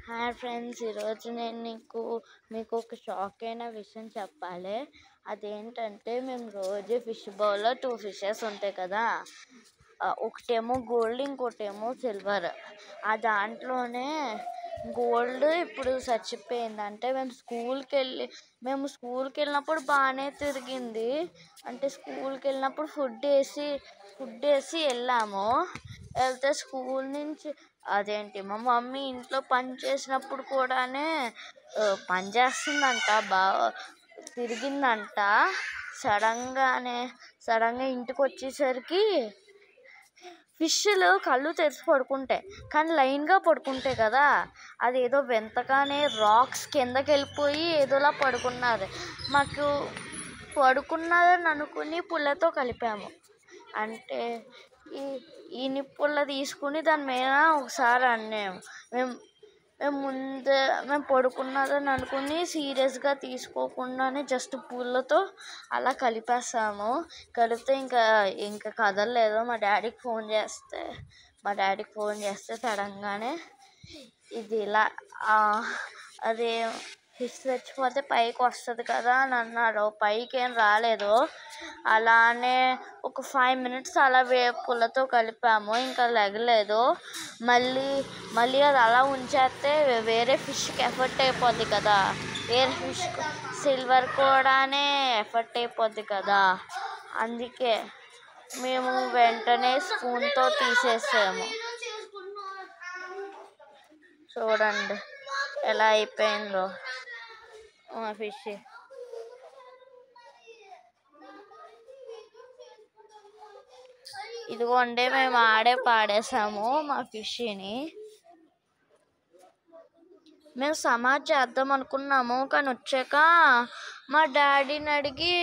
Hi friends, ఈరోజు నేను మీకు ఒక షాక్ అయిన విషయం చెప్పాలి. అదేంటంటే మేము రోజు ఫిష్ బౌల్లో 2 ఫిషెస్ ఉంటాయి కదా, ఒకటేమో గోల్డ్, ఇంకోటేమో సిల్వర్. ఆ దాంట్లోనే గోల్డ్ ఇప్పుడు చచ్చిపోయింది. అంటే మేము స్కూల్కి వెళ్ళినప్పుడు బాగానే తిరిగింది. అంటే స్కూల్కి వెళ్ళినప్పుడు ఫుడ్ వేసి వెళ్తే స్కూల్ నుంచి మా మమ్మీ ఇంట్లో పని చేసినప్పుడు కూడానే పని చేస్తుందంట, బాగా తిరిగిందంట. సడన్గా ఇంటికి వచ్చేసరికి ఫిష్లు కళ్ళు తెరిచి పడుకుంటాయి, కానీ లైన్గా పడుకుంటాయి కదా, అదేదో వెంతగానే రాక్స్ కిందకి వెళ్ళిపోయి ఏదోలా పడుకున్నది. మాకు పడుకున్నదని అనుకుని పుల్లతో కలిపాము. అంటే ఈ నిప్పుల్ల తీసుకుని దాని మీద ఒకసారి అన్నాము. మేము పడుకున్నదని అనుకుని సీరియస్గా తీసుకోకుండానే జస్ట్ పుల్లతో అలా కలిపేస్తాము. కలిపితే ఇంకా కదలలేదు. మా డాడీకి ఫోన్ చేస్తే సడన్గానే ఇది ఇలా అది ఫిష్ చచ్చిపోతే పైకి వస్తుంది కదా అని అన్నారు. పైకి ఏం రాలేదు. అలానే ఒక 5 minutes అలా పుల్లతో కలిపాము, ఇంకా లెగలేదు. మళ్ళీ అది అలా ఉంచేస్తే వేరే ఫిష్కి ఎఫెక్ట్ అయిపోద్ది కదా, వేరే ఫిష్ సిల్వర్ కూడానే ఎఫెక్ట్ అయిపోద్ది కదా. అందుకే మేము వెంటనే స్పూన్తో తీసేసాము. చూడండి ఎలా అయిపోయిందో మా ఫిష్. ఇదిగోండి, మేము పాడేసాము మా ఫిష్ని. మేము సమాజ్ చేద్దాం అనుకున్నాము, కానీ వచ్చాక మా డాడీని అడిగి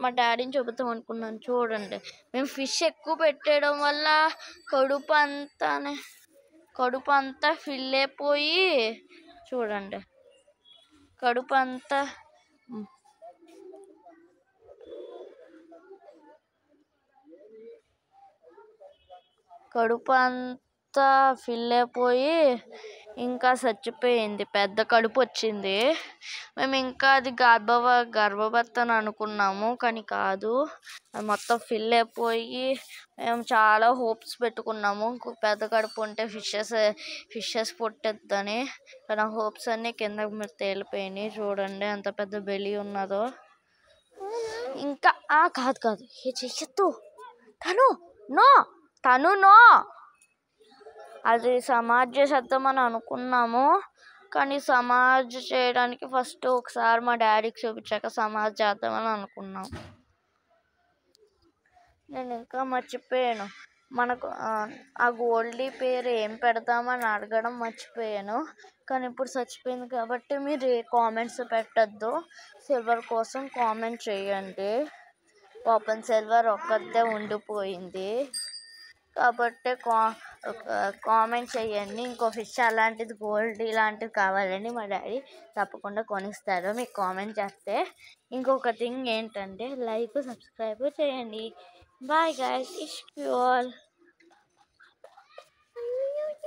మా డాడీని చెబుతాం అనుకున్నాను. చూడండి, మేము ఫిష్ ఎక్కువ పెట్టేయడం వల్ల కడుపు అంతా ఫిల్ అయిపోయి, చూడండి కడుపు అంతా ఫిల్ అయిపోయి ఇంకా చచ్చిపోయింది. పెద్ద కడుపు వచ్చింది. మేము ఇంకా అది గర్భవతి అని అనుకున్నాము, కానీ కాదు. అది మొత్తం ఫిల్ అయిపోయి మేము చాలా హోప్స్ పెట్టుకున్నాము, పెద్ద కడుపు ఉంటే ఫిషెస్ పుట్టద్దని. కానీ ఆ హోప్స్ అన్నీ కింద తేలిపోయినాయి. చూడండి ఎంత పెద్ద బెలి ఉన్నదో. ఇంకా కాదు చెయ్యొద్దు, తను అది సమాజ్ చేద్దామని అనుకున్నాము, కానీ సమాజ్ చేయడానికి ఫస్ట్ ఒకసారి మా డాడీకి చూపించాక సమాజ్ చేద్దామని అనుకున్నాం. నేను ఇంకా మర్చిపోయాను, మనకు ఆ గోల్డీ పేరు ఏం పెడదామని అడగడం మర్చిపోయాను. కానీ ఇప్పుడు చచ్చిపోయింది కాబట్టి మీరు ఏ కామెంట్స్ పెట్టద్దు. సిల్వర్ కోసం కామెంట్ చేయండి. పాపం సిల్వర్ ఒక్కతే ఉండిపోయింది కాబట్టి కామెంట్ చేయండి. ఇంకో ఫిష్ అలాంటిది గోల్డ్ ఇలాంటిది కావాలని మా డాడీ తప్పకుండా కొనిస్తారు మీకు కామెంట్ చేస్తే. ఇంకొక థింగ్ ఏంటంటే లైక్, సబ్స్క్రైబ్ చేయండి. బాయ్ గైస్, ఇష్ యూ ఆల్.